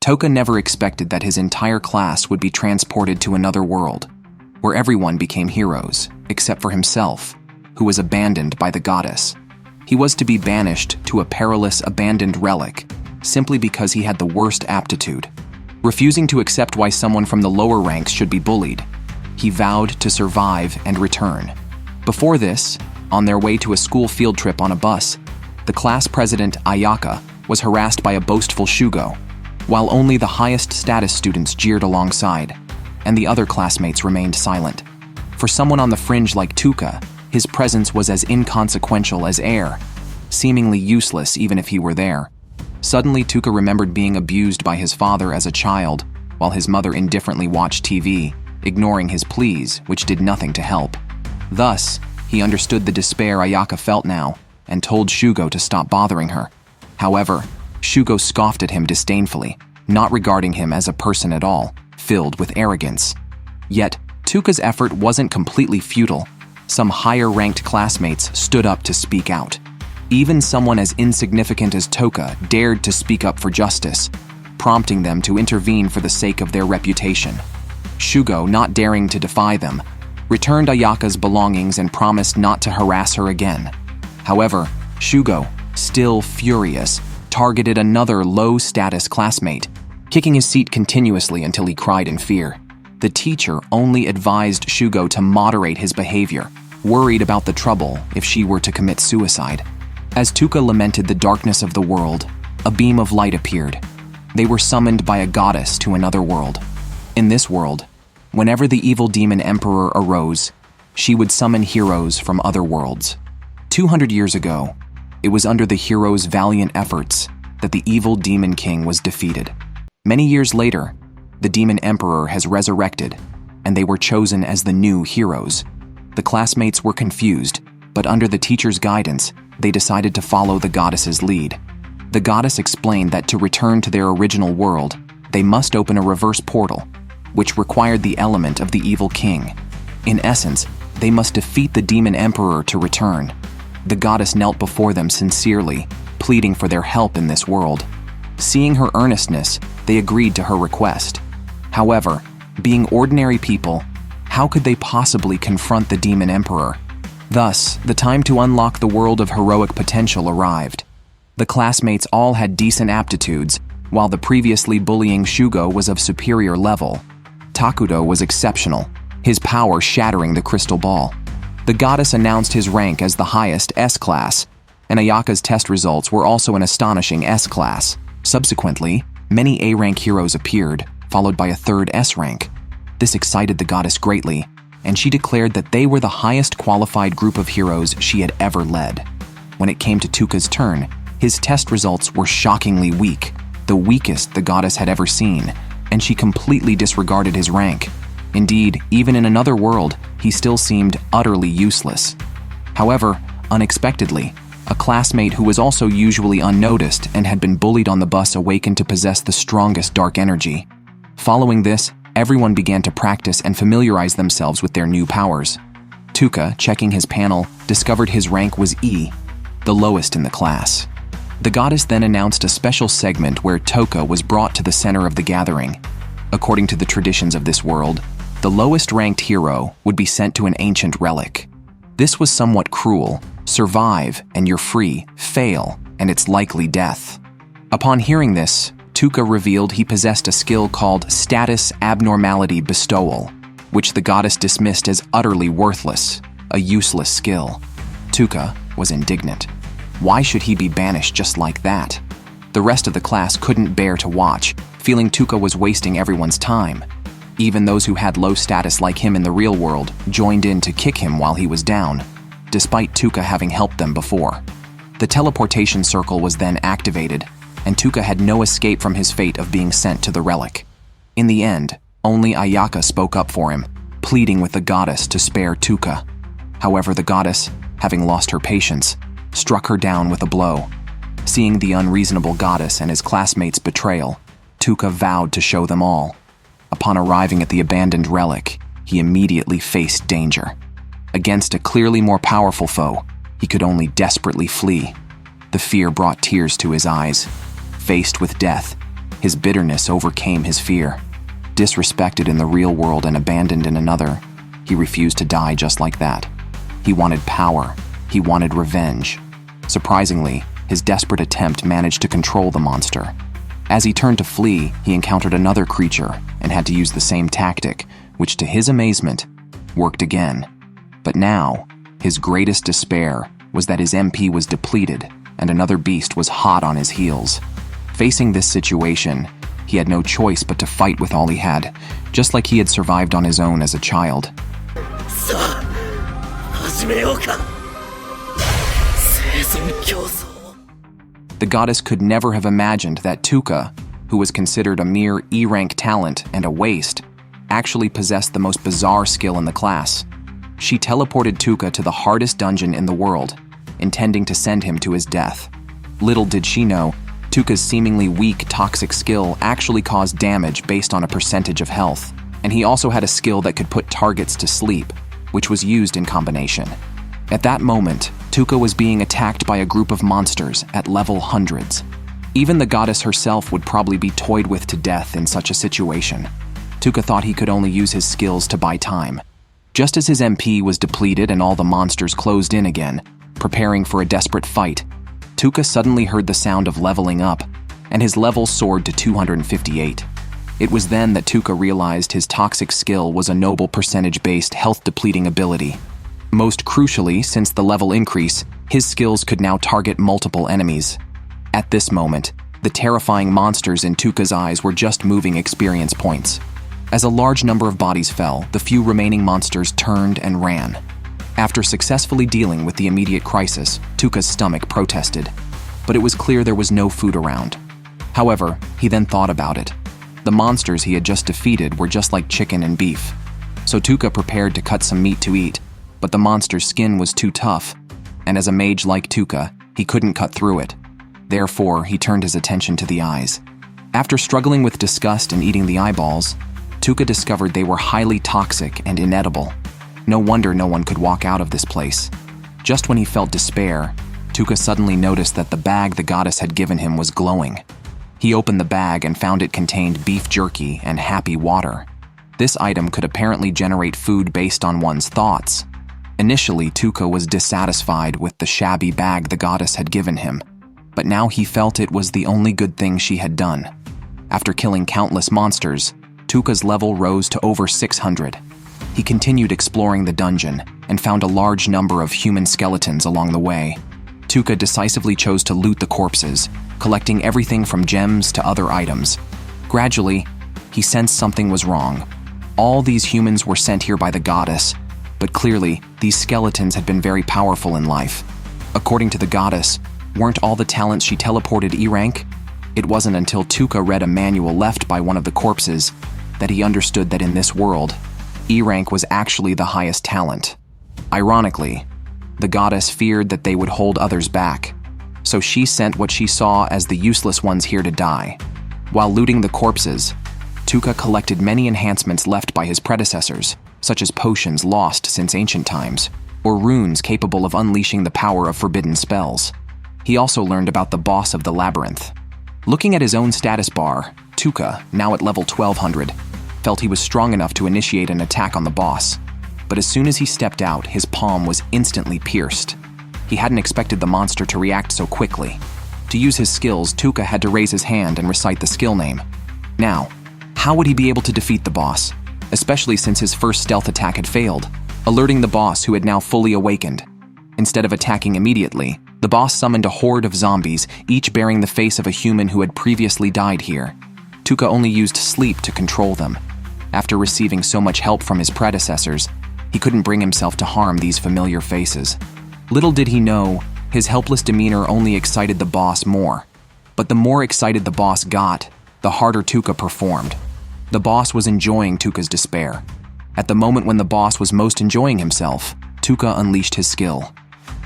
Toka never expected that his entire class would be transported to another world, where everyone became heroes, except for himself, who was abandoned by the goddess. He was to be banished to a perilous abandoned relic, simply because he had the worst aptitude. Refusing to accept why someone from the lower ranks should be bullied, he vowed to survive and return. Before this, on their way to a school field trip on a bus, the class president, Ayaka, was harassed by a boastful Shugo, while only the highest status students jeered alongside, and the other classmates remained silent. For someone on the fringe like Tuka, his presence was as inconsequential as air, seemingly useless even if he were there. Suddenly, Tuka remembered being abused by his father as a child, while his mother indifferently watched TV, ignoring his pleas, which did nothing to help. Thus, he understood the despair Ayaka felt now, and told Shugo to stop bothering her. However, Shugo scoffed at him disdainfully, not regarding him as a person at all, filled with arrogance. Yet, Tuka's effort wasn't completely futile. Some higher-ranked classmates stood up to speak out. Even someone as insignificant as Toka dared to speak up for justice, prompting them to intervene for the sake of their reputation. Shugo, not daring to defy them, returned Ayaka's belongings and promised not to harass her again. However, Shugo, still furious, targeted another low-status classmate, kicking his seat continuously until he cried in fear. The teacher only advised Shugo to moderate his behavior, worried about the trouble if she were to commit suicide. As Tuka lamented the darkness of the world, a beam of light appeared. They were summoned by a goddess to another world. In this world, whenever the evil demon emperor arose, she would summon heroes from other worlds. 200 years ago, it was under the heroes' valiant efforts that the evil demon king was defeated. Many years later, the demon emperor has resurrected, and they were chosen as the new heroes. The classmates were confused, but under the teacher's guidance, they decided to follow the goddess's lead. The goddess explained that to return to their original world, they must open a reverse portal, which required the element of the evil king. In essence, they must defeat the demon emperor to return. The goddess knelt before them sincerely, pleading for their help in this world. Seeing her earnestness, they agreed to her request. However, being ordinary people, how could they possibly confront the demon emperor? Thus, the time to unlock the world of heroic potential arrived. The classmates all had decent aptitudes, while the previously bullying Shugo was of superior level. Takudo was exceptional, his power shattering the crystal ball. The goddess announced his rank as the highest S-class, and Ayaka's test results were also an astonishing S-class. Subsequently, many A-rank heroes appeared, followed by a third S-rank. This excited the goddess greatly, and she declared that they were the highest qualified group of heroes she had ever led. When it came to Tuka's turn, his test results were shockingly weak, the weakest the goddess had ever seen, and she completely disregarded his rank. Indeed, even in another world, he still seemed utterly useless. However, unexpectedly, a classmate who was also usually unnoticed and had been bullied on the bus awakened to possess the strongest dark energy. Following this, everyone began to practice and familiarize themselves with their new powers. Tuka, checking his panel, discovered his rank was E, the lowest in the class. The goddess then announced a special segment where Toka was brought to the center of the gathering. According to the traditions of this world, the lowest ranked hero would be sent to an ancient relic. This was somewhat cruel. Survive and you're free. Fail and it's likely death. Upon hearing this, Tuka revealed he possessed a skill called Status Abnormality Bestowal, which the goddess dismissed as utterly worthless, a useless skill. Tuka was indignant. Why should he be banished just like that? The rest of the class couldn't bear to watch, feeling Tuka was wasting everyone's time. Even those who had low status like him in the real world joined in to kick him while he was down, despite Tuka having helped them before. The teleportation circle was then activated, and Tuka had no escape from his fate of being sent to the relic. In the end, only Ayaka spoke up for him, pleading with the goddess to spare Tuka. However, the goddess, having lost her patience, struck her down with a blow. Seeing the unreasonable goddess and his classmates' betrayal, Tuka vowed to show them all. Upon arriving at the abandoned relic, he immediately faced danger. Against a clearly more powerful foe, he could only desperately flee. The fear brought tears to his eyes. Faced with death, His bitterness overcame his fear. Disrespected in the real world and abandoned in another, he refused to die just like that. He wanted power. He wanted revenge. Surprisingly, his desperate attempt managed to control the monster. As he turned to flee, he encountered another creature and had to use the same tactic, which to his amazement, worked again. But now, his greatest despair was that his MP was depleted and another beast was hot on his heels. Facing this situation, he had no choice but to fight with all he had, just like he had survived on his own as a child. The goddess could never have imagined that Tuka, who was considered a mere E-rank talent and a waste, actually possessed the most bizarre skill in the class. She teleported Tuka to the hardest dungeon in the world, intending to send him to his death. Little did she know, Tuka's seemingly weak toxic skill actually caused damage based on a percentage of health, and he also had a skill that could put targets to sleep, which was used in combination. At that moment, Tuka was being attacked by a group of monsters at level hundreds. Even the goddess herself would probably be toyed with to death in such a situation. Tuka thought he could only use his skills to buy time. Just as his MP was depleted and all the monsters closed in again, preparing for a desperate fight, Tuka suddenly heard the sound of leveling up, and his level soared to 258. It was then that Tuka realized his toxic skill was a noble percentage-based health-depleting ability. Most crucially, since the level increase, his skills could now target multiple enemies. At this moment, the terrifying monsters in Tuka's eyes were just moving experience points. As a large number of bodies fell, the few remaining monsters turned and ran. After successfully dealing with the immediate crisis, Tuka's stomach protested, but it was clear there was no food around. However, he then thought about it. The monsters he had just defeated were just like chicken and beef. So Tuka prepared to cut some meat to eat, but the monster's skin was too tough, and as a mage like Tuka, he couldn't cut through it. Therefore, he turned his attention to the eyes. After struggling with disgust and eating the eyeballs, Tuka discovered they were highly toxic and inedible. No wonder no one could walk out of this place. Just when he felt despair, Tuka suddenly noticed that the bag the goddess had given him was glowing. He opened the bag and found it contained beef jerky and happy water. This item could apparently generate food based on one's thoughts. Initially, Tuka was dissatisfied with the shabby bag the goddess had given him, but now he felt it was the only good thing she had done. After killing countless monsters, Tuka's level rose to over 600. He continued exploring the dungeon and found a large number of human skeletons along the way. Tuka decisively chose to loot the corpses, collecting everything from gems to other items. Gradually, he sensed something was wrong. All these humans were sent here by the goddess, but clearly, these skeletons had been very powerful in life. According to the goddess, weren't all the talents she teleported E-rank? It wasn't until Tuka read a manual left by one of the corpses that he understood that in this world, E-rank was actually the highest talent. Ironically, the goddess feared that they would hold others back, so she sent what she saw as the useless ones here to die. While looting the corpses, Tuka collected many enhancements left by his predecessors, such as potions lost since ancient times, or runes capable of unleashing the power of forbidden spells. He also learned about the boss of the labyrinth. Looking at his own status bar, Tuka, now at level 1200, felt he was strong enough to initiate an attack on the boss. But as soon as he stepped out, his palm was instantly pierced. He hadn't expected the monster to react so quickly. To use his skills, Tuka had to raise his hand and recite the skill name. Now, how would he be able to defeat the boss, especially since his first stealth attack had failed, alerting the boss who had now fully awakened? Instead of attacking immediately, the boss summoned a horde of zombies, each bearing the face of a human who had previously died here. Tuka only used sleep to control them. After receiving so much help from his predecessors, he couldn't bring himself to harm these familiar faces. Little did he know, his helpless demeanor only excited the boss more. But the more excited the boss got, the harder Tuka performed. The boss was enjoying Tuka's despair. At the moment when the boss was most enjoying himself, Tuka unleashed his skill.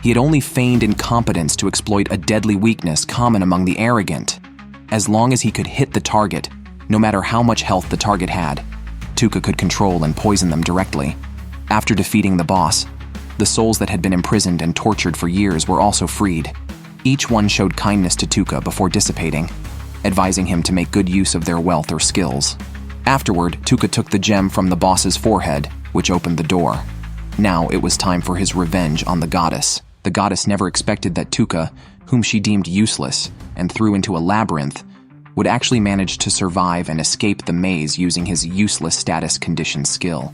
He had only feigned incompetence to exploit a deadly weakness common among the arrogant. As long as he could hit the target, no matter how much health the target had, Tuka could control and poison them directly. After defeating the boss, the souls that had been imprisoned and tortured for years were also freed. Each one showed kindness to Tuka before dissipating. advising him to make good use of their wealth or skills. Afterward, Tuka took the gem from the boss's forehead, which opened the door. Now it was time for his revenge on the goddess. The goddess never expected that Tuka, whom she deemed useless and threw into a labyrinth, would actually manage to survive and escape the maze using his useless status condition skill.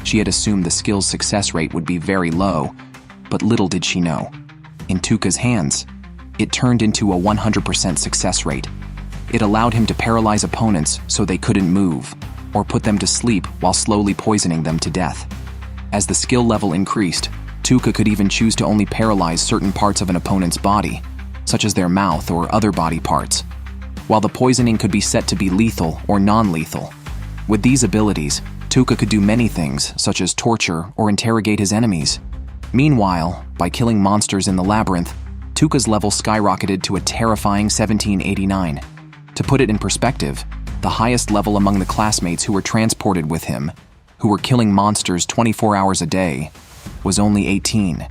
She had assumed the skill's success rate would be very low, but little did she know. In Tuka's hands, it turned into a 100% success rate. It allowed him to paralyze opponents so they couldn't move, or put them to sleep while slowly poisoning them to death. As the skill level increased, Tuka could even choose to only paralyze certain parts of an opponent's body, such as their mouth or other body parts, while the poisoning could be set to be lethal or non-lethal. With these abilities, Tuka could do many things, such as torture or interrogate his enemies. Meanwhile, by killing monsters in the labyrinth, Tuka's level skyrocketed to a terrifying 1789. To put it in perspective, the highest level among the classmates who were transported with him, who were killing monsters 24 hours a day, was only 18.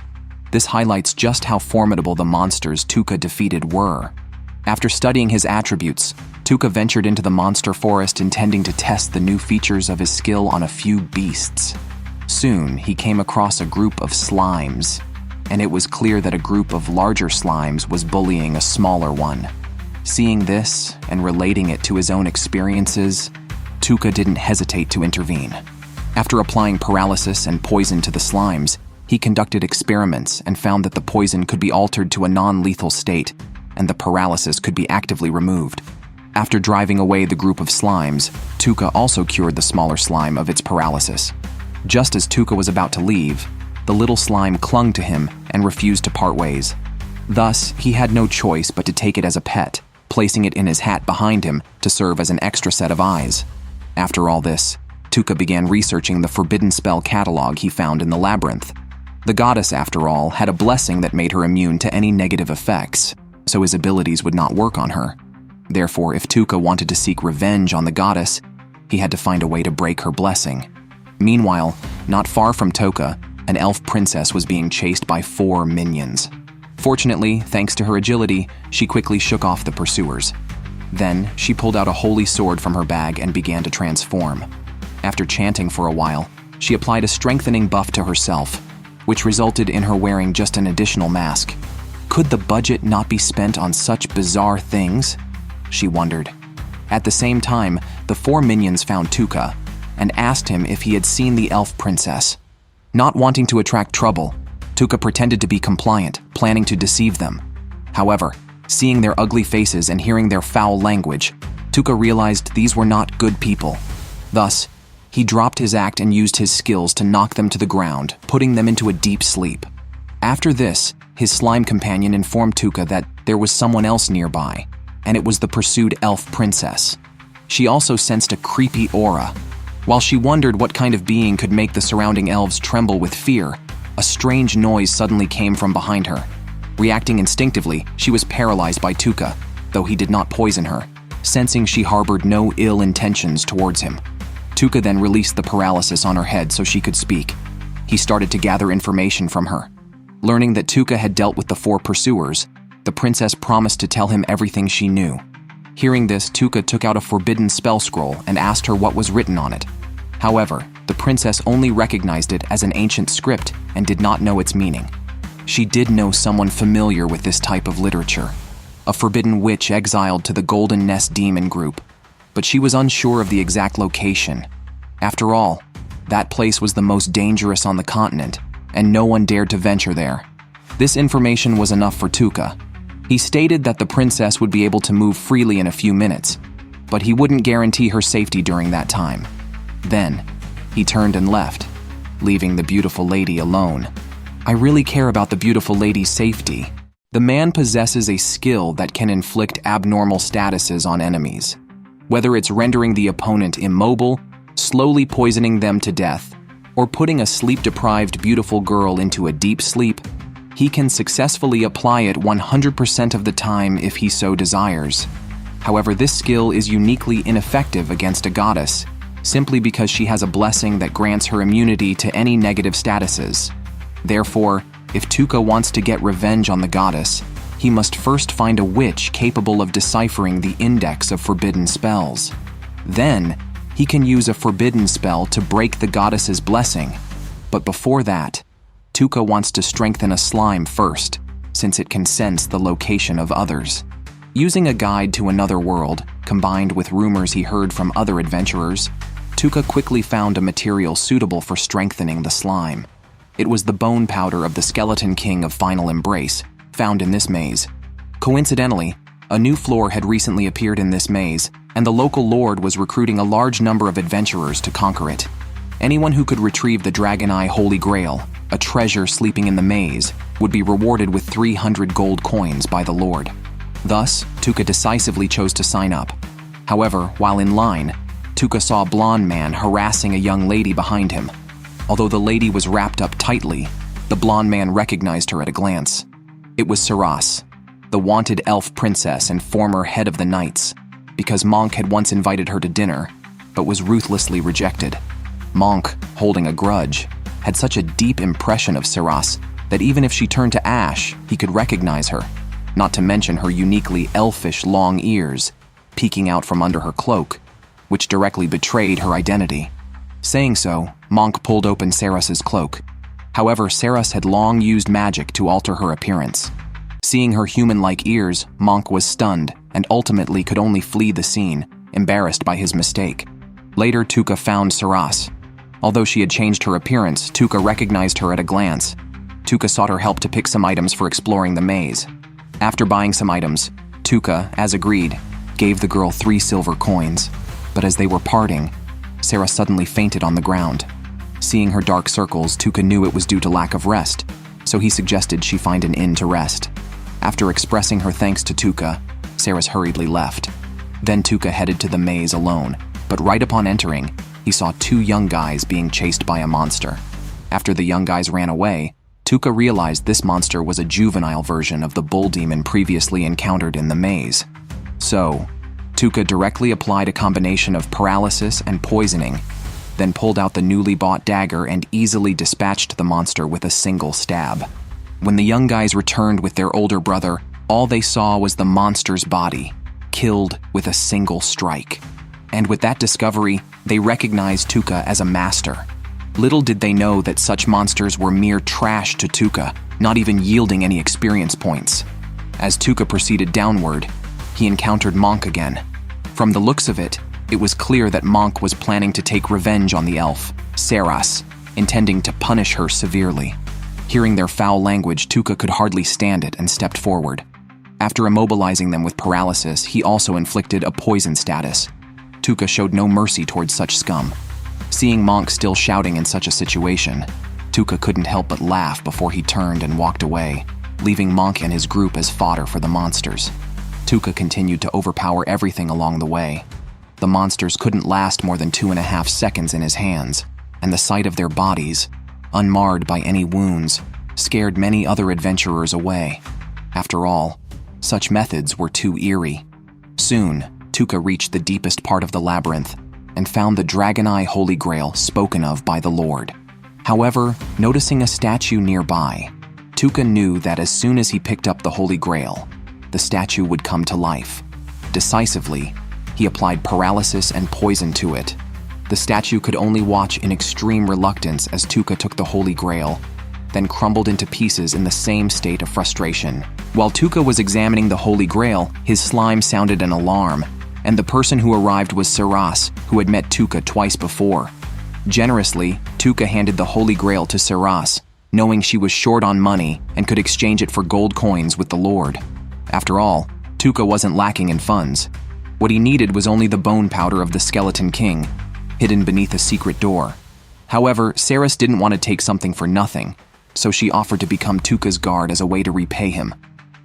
This highlights just how formidable the monsters Tuka defeated were. After studying his attributes, Tuka ventured into the monster forest intending to test the new features of his skill on a few beasts. Soon, he came across a group of slimes, and it was clear that a group of larger slimes was bullying a smaller one. Seeing this and relating it to his own experiences, Tuka didn't hesitate to intervene. After applying paralysis and poison to the slimes, he conducted experiments and found that the poison could be altered to a non-lethal state, and the paralysis could be actively removed. After driving away the group of slimes, Tuka also cured the smaller slime of its paralysis. Just as Tuka was about to leave, the little slime clung to him and refused to part ways. Thus, he had no choice but to take it as a pet, placing it in his hat behind him to serve as an extra set of eyes. After all this, Tuka began researching the forbidden spell catalog he found in the labyrinth. The goddess, after all, had a blessing that made her immune to any negative effects, so his abilities would not work on her. Therefore, if Tuka wanted to seek revenge on the goddess, he had to find a way to break her blessing. Meanwhile, not far from Tuka, an elf princess was being chased by 4 minions. Fortunately, thanks to her agility, she quickly shook off the pursuers. Then, she pulled out a holy sword from her bag and began to transform. After chanting for a while, she applied a strengthening buff to herself, which resulted in her wearing just an additional mask. Could the budget not be spent on such bizarre things? She wondered. At the same time, the 4 minions found Tuka and asked him if he had seen the elf princess. Not wanting to attract trouble, Tuka pretended to be compliant, planning to deceive them. However, seeing their ugly faces and hearing their foul language, Tuka realized these were not good people. Thus, he dropped his act and used his skills to knock them to the ground, putting them into a deep sleep. After this, his slime companion informed Tuka that there was someone else nearby, and it was the pursued elf princess. She also sensed a creepy aura. While she wondered what kind of being could make the surrounding elves tremble with fear, a strange noise suddenly came from behind her. Reacting instinctively, she was paralyzed by Tuka, though he did not poison her, sensing she harbored no ill intentions towards him. Tuka then released the paralysis on her head so she could speak. He started to gather information from her. Learning that Tuka had dealt with the 4 pursuers, the princess promised to tell him everything she knew. Hearing this, Tuka took out a forbidden spell scroll and asked her what was written on it. However, the princess only recognized it as an ancient script and did not know its meaning. She did know someone familiar with this type of literature, a forbidden witch exiled to the Golden Nest Demon group, but she was unsure of the exact location. After all, that place was the most dangerous on the continent, and no one dared to venture there. This information was enough for Tuka. He stated that the princess would be able to move freely in a few minutes, but he wouldn't guarantee her safety during that time. Then, he turned and left, leaving the beautiful lady alone. I really care about the beautiful lady's safety. The man possesses a skill that can inflict abnormal statuses on enemies. Whether it's rendering the opponent immobile, slowly poisoning them to death, or putting a sleep-deprived beautiful girl into a deep sleep, he can successfully apply it 100% of the time if he so desires. However, this skill is uniquely ineffective against a goddess, simply because she has a blessing that grants her immunity to any negative statuses. Therefore, if Tuka wants to get revenge on the goddess, he must first find a witch capable of deciphering the index of forbidden spells. Then, he can use a forbidden spell to break the goddess's blessing. But before that, Tuka wants to strengthen a slime first, since it can sense the location of others. Using a guide to another world, combined with rumors he heard from other adventurers, Tuka quickly found a material suitable for strengthening the slime. It was the bone powder of the Skeleton King of Final Embrace, found in this maze. Coincidentally, a new floor had recently appeared in this maze, and the local lord was recruiting a large number of adventurers to conquer it. Anyone who could retrieve the Dragon Eye Holy Grail, a treasure sleeping in the maze, would be rewarded with 300 gold coins by the lord. Thus, Tuka decisively chose to sign up. However, while in line, Tuka saw a blonde man harassing a young lady behind him. Although the lady was wrapped up tightly, the blonde man recognized her at a glance. It was Saras, the wanted elf princess and former head of the Knights, because Monk had once invited her to dinner, but was ruthlessly rejected. Monk, holding a grudge, had such a deep impression of Saras that even if she turned to ash, he could recognize her, not to mention her uniquely elfish long ears, peeking out from under her cloak, which directly betrayed her identity. Saying so, Monk pulled open Saras's cloak. However, Saras had long used magic to alter her appearance. Seeing her human-like ears, Monk was stunned and ultimately could only flee the scene, embarrassed by his mistake. Later, Tuka found Saras. Although she had changed her appearance, Tuka recognized her at a glance. Tuka sought her help to pick some items for exploring the maze. After buying some items, Tuka, as agreed, gave the girl 3 silver coins. But as they were parting, Sarah suddenly fainted on the ground. Seeing her dark circles, Tuka knew it was due to lack of rest, so he suggested she find an inn to rest. After expressing her thanks to Tuka, Saras hurriedly left. Then Tuka headed to the maze alone, but right upon entering, he saw 2 young guys being chased by a monster. After the young guys ran away, Tuka realized this monster was a juvenile version of the bull demon previously encountered in the maze. So, Tuka directly applied a combination of paralysis and poisoning, then pulled out the newly bought dagger and easily dispatched the monster with a single stab. When the young guys returned with their older brother, all they saw was the monster's body, killed with a single strike. And with that discovery, they recognized Tuka as a master. Little did they know that such monsters were mere trash to Tuka, not even yielding any experience points. As Tuka proceeded downward, he encountered Monk again. From the looks of it, it was clear that Monk was planning to take revenge on the elf, Saras, intending to punish her severely. Hearing their foul language, Tuka could hardly stand it and stepped forward. After immobilizing them with paralysis, he also inflicted a poison status. Tuka showed no mercy towards such scum. Seeing Monk still shouting in such a situation, Tuka couldn't help but laugh before he turned and walked away, leaving Monk and his group as fodder for the monsters. Tuka continued to overpower everything along the way. The monsters couldn't last more than 2.5 seconds in his hands, and the sight of their bodies, unmarred by any wounds, scared many other adventurers away. After all, such methods were too eerie. Soon, Tuka reached the deepest part of the labyrinth and found the Dragon Eye Holy Grail spoken of by the Lord. However, noticing a statue nearby, Tuka knew that as soon as he picked up the Holy Grail, the statue would come to life. Decisively, he applied paralysis and poison to it. The statue could only watch in extreme reluctance as Tuka took the Holy Grail, then crumbled into pieces in the same state of frustration. While Tuka was examining the Holy Grail, his slime sounded an alarm, and the person who arrived was Saras, who had met Tuka twice before. Generously, Tuka handed the Holy Grail to Saras, knowing she was short on money and could exchange it for gold coins with the Lord. After all, Tuka wasn't lacking in funds. What he needed was only the bone powder of the Skeleton King, hidden beneath a secret door. However, Saras didn't want to take something for nothing, so she offered to become Tuka's guard as a way to repay him.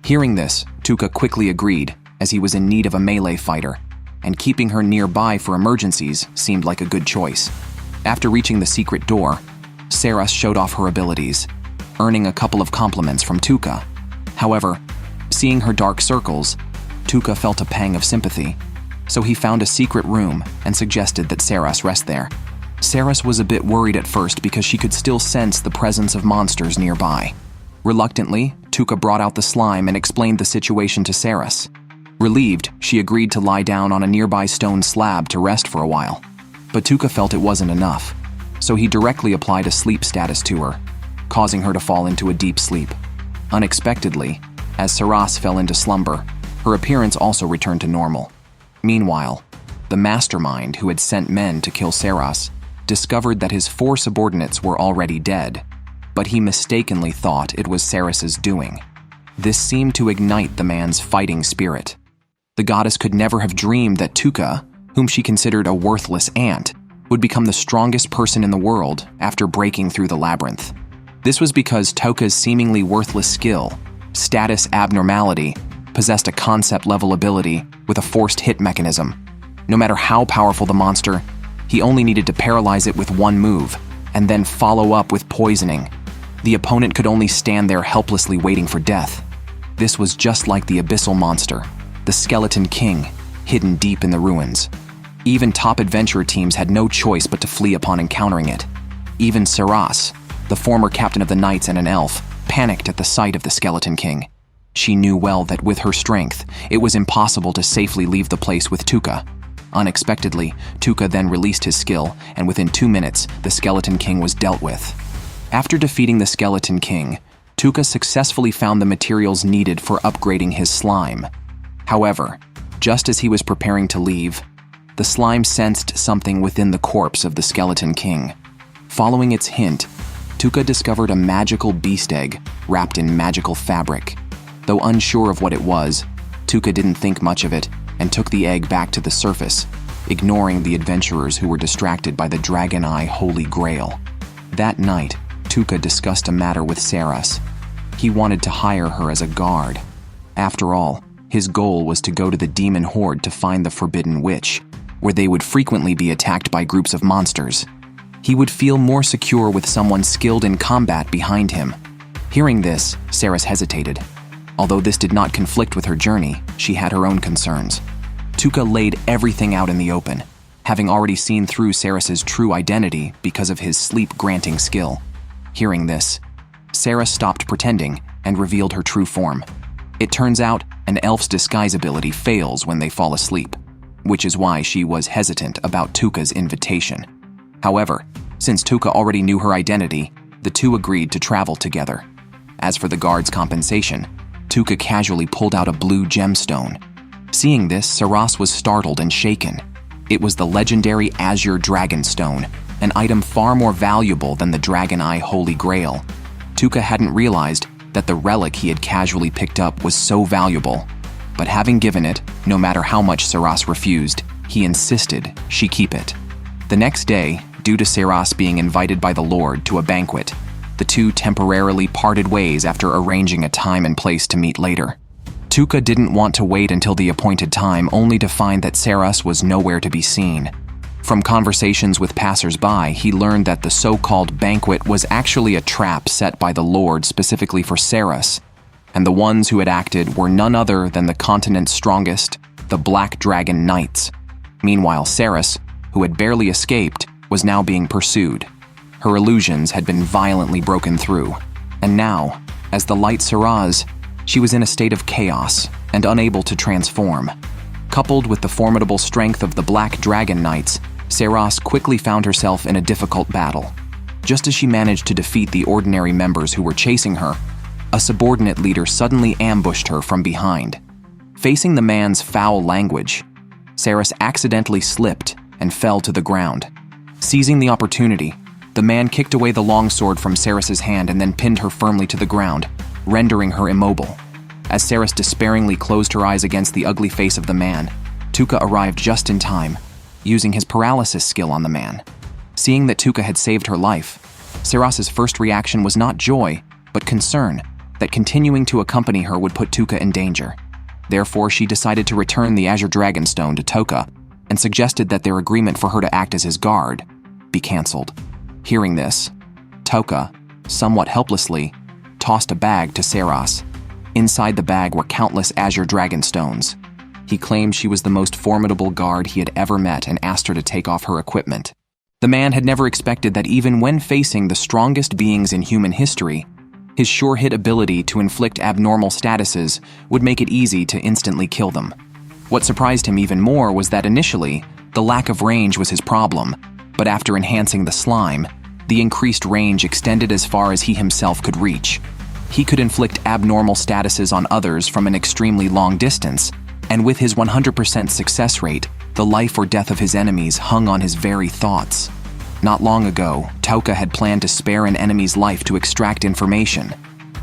Hearing this, Tuka quickly agreed, as he was in need of a melee fighter, and keeping her nearby for emergencies seemed like a good choice. After reaching the secret door, Saras showed off her abilities, earning a couple of compliments from Tuka. However, seeing her dark circles, Tuka felt a pang of sympathy, so he found a secret room and suggested that Saras rest there. Saras was a bit worried at first because she could still sense the presence of monsters nearby. Reluctantly, Tuka brought out the slime and explained the situation to Saras. Relieved, she agreed to lie down on a nearby stone slab to rest for a while. But Tuka felt it wasn't enough, so he directly applied a sleep status to her, causing her to fall into a deep sleep. Unexpectedly, as Saras fell into slumber, her appearance also returned to normal. Meanwhile, the mastermind who had sent men to kill Saras discovered that his 4 subordinates were already dead, but he mistakenly thought it was Saras's doing. This seemed to ignite the man's fighting spirit. The goddess could never have dreamed that Tuka, whom she considered a worthless ant, would become the strongest person in the world after breaking through the labyrinth. This was because Tuka's seemingly worthless skill, status abnormality, possessed a concept-level ability with a forced hit mechanism. No matter how powerful the monster, he only needed to paralyze it with one move, and then follow up with poisoning. The opponent could only stand there helplessly waiting for death. This was just like the abyssal monster, the Skeleton King, hidden deep in the ruins. Even top adventurer teams had no choice but to flee upon encountering it. Even Saras, the former captain of the Knights and an elf, panicked at the sight of the Skeleton King. She knew well that with her strength, it was impossible to safely leave the place with Tuka. Unexpectedly, Tuka then released his skill, and within 2 minutes, the Skeleton King was dealt with. After defeating the Skeleton King, Tuka successfully found the materials needed for upgrading his slime. However, just as he was preparing to leave, the slime sensed something within the corpse of the Skeleton King. Following its hint, Tuka discovered a magical beast egg wrapped in magical fabric. Though unsure of what it was, Tuka didn't think much of it and took the egg back to the surface, ignoring the adventurers who were distracted by the Dragon Eye Holy Grail. That night, Tuka discussed a matter with Saras. He wanted to hire her as a guard. After all, his goal was to go to the demon horde to find the Forbidden Witch, where they would frequently be attacked by groups of monsters. He would feel more secure with someone skilled in combat behind him. Hearing this, Saras hesitated. Although this did not conflict with her journey, she had her own concerns. Tuka laid everything out in the open, having already seen through Saras's true identity because of his sleep-granting skill. Hearing this, Saras stopped pretending and revealed her true form. It turns out an elf's disguise ability fails when they fall asleep, which is why she was hesitant about Tuka's invitation. However, since Tuka already knew her identity, the two agreed to travel together. As for the guard's compensation, Tuka casually pulled out a blue gemstone. Seeing this, Saras was startled and shaken. It was the legendary Azure Dragonstone, an item far more valuable than the Dragon Eye Holy Grail. Tuka hadn't realized that the relic he had casually picked up was so valuable. But having given it, no matter how much Saras refused, he insisted she keep it. The next day, due to Saras being invited by the Lord to a banquet, the two temporarily parted ways after arranging a time and place to meet later. Tuka didn't want to wait until the appointed time only to find that Saras was nowhere to be seen. From conversations with passers-by, he learned that the so-called banquet was actually a trap set by the Lord specifically for Saras, and the ones who had acted were none other than the continent's strongest, the Black Dragon Knights. Meanwhile, Saras, who had barely escaped, was now being pursued. Her illusions had been violently broken through, and now, as the light Saras, she was in a state of chaos and unable to transform. Coupled with the formidable strength of the Black Dragon Knights, Saras quickly found herself in a difficult battle. Just as she managed to defeat the ordinary members who were chasing her, a subordinate leader suddenly ambushed her from behind. Facing the man's foul language, Saras accidentally slipped and fell to the ground. Seizing the opportunity, the man kicked away the longsword from Saras's hand and then pinned her firmly to the ground, rendering her immobile. As Saras despairingly closed her eyes against the ugly face of the man, Tuka arrived just in time, using his paralysis skill on the man. Seeing that Tuka had saved her life, Saras's first reaction was not joy, but concern that continuing to accompany her would put Tuka in danger. Therefore, she decided to return the Azure Dragonstone to Tuka and suggested that their agreement for her to act as his guard be cancelled. Hearing this, Tuka, somewhat helplessly, tossed a bag to Saras. Inside the bag were countless Azure Dragonstones. He claimed she was the most formidable guard he had ever met and asked her to take off her equipment. The man had never expected that even when facing the strongest beings in human history, His sure-hit ability to inflict abnormal statuses would make it easy to instantly kill them. What surprised him even more was that initially, the lack of range was his problem, but after enhancing the slime, the increased range extended as far as he himself could reach. He could inflict abnormal statuses on others from an extremely long distance, and with his 100% success rate, the life or death of his enemies hung on his very thoughts. Not long ago, Touka had planned to spare an enemy's life to extract information.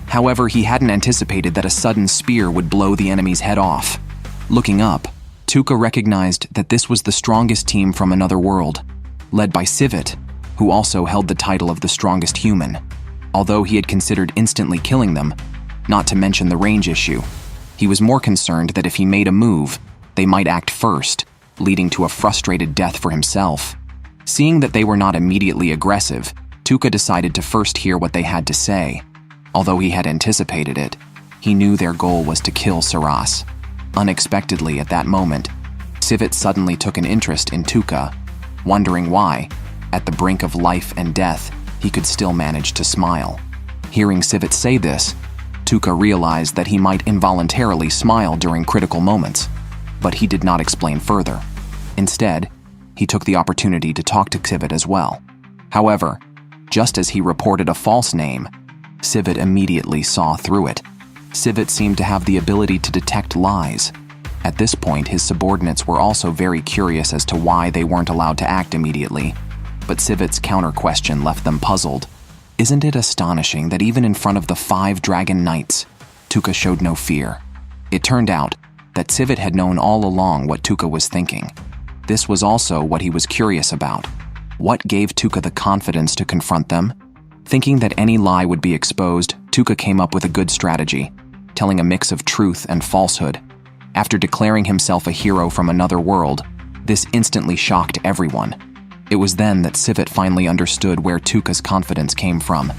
However, he hadn't anticipated that a sudden spear would blow the enemy's head off. Looking up, Touka recognized that this was the strongest team from another world, led by Civet, who also held the title of the strongest human. Although he had considered instantly killing them, not to mention the range issue, he was more concerned that if he made a move, they might act first, leading to a frustrated death for himself. Seeing that they were not immediately aggressive, Touka decided to first hear what they had to say. Although he had anticipated it, he knew their goal was to kill Saras. Unexpectedly at that moment, Civet suddenly took an interest in Touka, wondering why, at the brink of life and death, he could still manage to smile. Hearing Civet say this, Touka realized that he might involuntarily smile during critical moments, but he did not explain further. Instead, he took the opportunity to talk to Civet as well. However, just as he reported a false name, Civet immediately saw through it. Civet seemed to have the ability to detect lies. At this point, his subordinates were also very curious as to why they weren't allowed to act immediately, but Civet's counter-question left them puzzled. Isn't it astonishing that even in front of the 5 dragon knights, Touka showed no fear? It turned out that Civet had known all along what Touka was thinking. This was also what he was curious about. What gave Touka the confidence to confront them? Thinking that any lie would be exposed, Touka came up with a good strategy, telling a mix of truth and falsehood. After declaring himself a hero from another world, this instantly shocked everyone. It was then that Civet finally understood where Touka's confidence came from.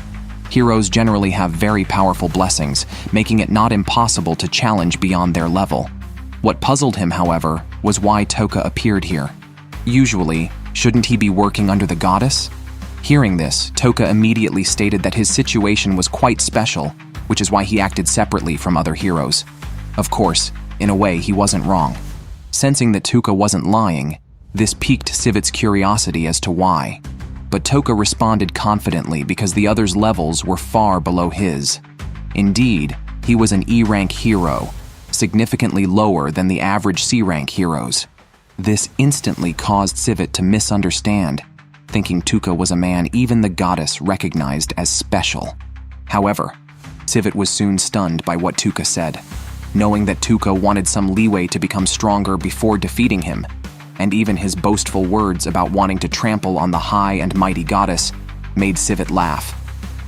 Heroes generally have very powerful blessings, making it not impossible to challenge beyond their level. What puzzled him, however, was why Touka appeared here. Usually, shouldn't he be working under the goddess? Hearing this, Touka immediately stated that his situation was quite special, which is why he acted separately from other heroes. Of course, in a way, he wasn't wrong. Sensing that Touka wasn't lying, this piqued Civet's curiosity as to why. But Touka responded confidently because the others' levels were far below his. Indeed, he was an E-rank hero, significantly lower than the average C-rank heroes. This instantly caused Civet to misunderstand, thinking Touka was a man even the goddess recognized as special. However, Civet was soon stunned by what Touka said. Knowing that Touka wanted some leeway to become stronger before defeating him, and even his boastful words about wanting to trample on the high and mighty goddess made Civet laugh.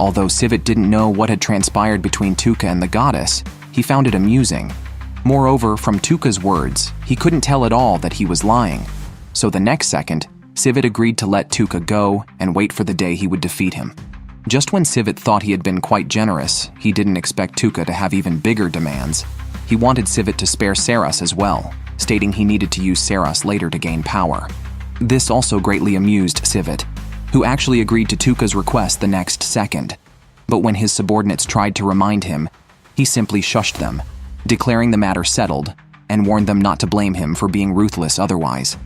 Although Civet didn't know what had transpired between Touka and the goddess, he found it amusing. Moreover, from Touka's words, he couldn't tell at all that he was lying. So the next second, Civet agreed to let Touka go and wait for the day he would defeat him. Just when Civet thought he had been quite generous, he didn't expect Touka to have even bigger demands. He wanted Civet to spare Saras as well, stating he needed to use Saras later to gain power. This also greatly amused Civet, who actually agreed to Touka's request the next second. But when his subordinates tried to remind him, he simply shushed them, declaring the matter settled, and warned them not to blame him for being ruthless otherwise.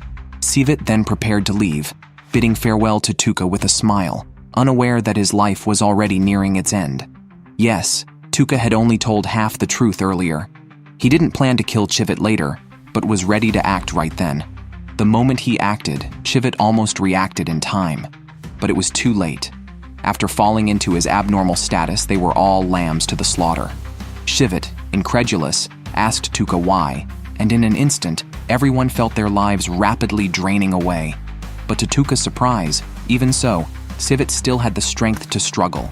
Civet then prepared to leave, bidding farewell to Touka with a smile, unaware that his life was already nearing its end. Yes, Touka had only told half the truth earlier. He didn't plan to kill Civet later, but was ready to act right then. The moment he acted, Civet almost reacted in time, but it was too late. After falling into his abnormal status, they were all lambs to the slaughter. Civet, incredulous, asked Touka why, and in an instant, everyone felt their lives rapidly draining away. But to Touka's surprise, even so, Civet still had the strength to struggle.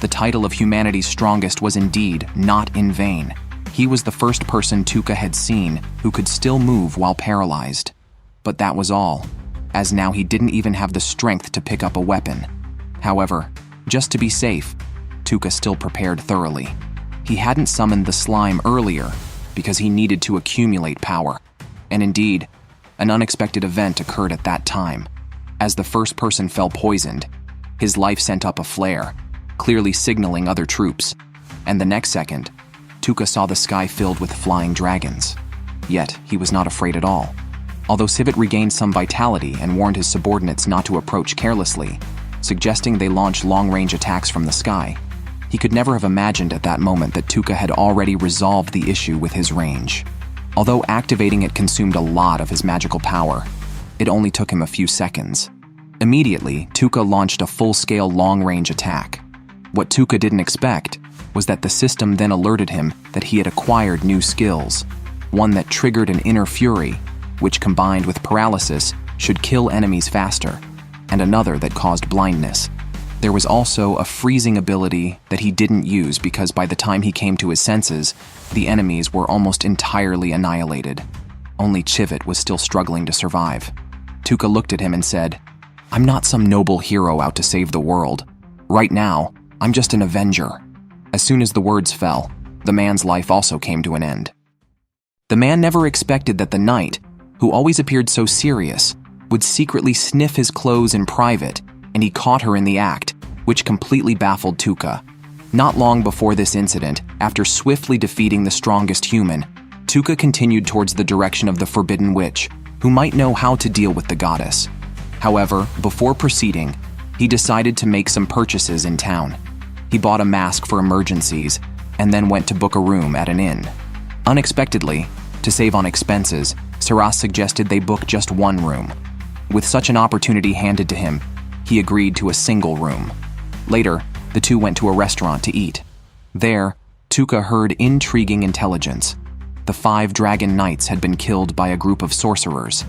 The title of humanity's strongest was indeed not in vain. He was the first person Touka had seen who could still move while paralyzed. But that was all, as now he didn't even have the strength to pick up a weapon. However, just to be safe, Touka still prepared thoroughly. He hadn't summoned the slime earlier because he needed to accumulate power. And indeed, an unexpected event occurred at that time. As the first person fell poisoned, his life sent up a flare, clearly signaling other troops. And the next second, Tuka saw the sky filled with flying dragons. Yet, he was not afraid at all. Although Sivit regained some vitality and warned his subordinates not to approach carelessly, suggesting they launch long-range attacks from the sky, he could never have imagined at that moment that Tuka had already resolved the issue with his range. Although activating it consumed a lot of his magical power, it only took him a few seconds. Immediately, Tuka launched a full-scale long-range attack. What Tuka didn't expect was that the system then alerted him that he had acquired new skills, one that triggered an inner fury, which combined with paralysis should kill enemies faster, and another that caused blindness. There was also a freezing ability that he didn't use because by the time he came to his senses, the enemies were almost entirely annihilated. Only Chivit was still struggling to survive. Tuka looked at him and said, "I'm not some noble hero out to save the world. Right now, I'm just an avenger." As soon as the words fell, the man's life also came to an end. The man never expected that the knight, who always appeared so serious, would secretly sniff his clothes in private, and he caught her in the act, which completely baffled Tuka. Not long before this incident, after swiftly defeating the strongest human, Tuka continued towards the direction of the Forbidden Witch, who might know how to deal with the goddess. However, before proceeding, he decided to make some purchases in town. He bought a mask for emergencies, and then went to book a room at an inn. Unexpectedly, to save on expenses, Saras suggested they book just one room. With such an opportunity handed to him, he agreed to a single room. Later, the two went to a restaurant to eat. There, Tuka heard intriguing intelligence. The 5 dragon knights had been killed by a group of sorcerers.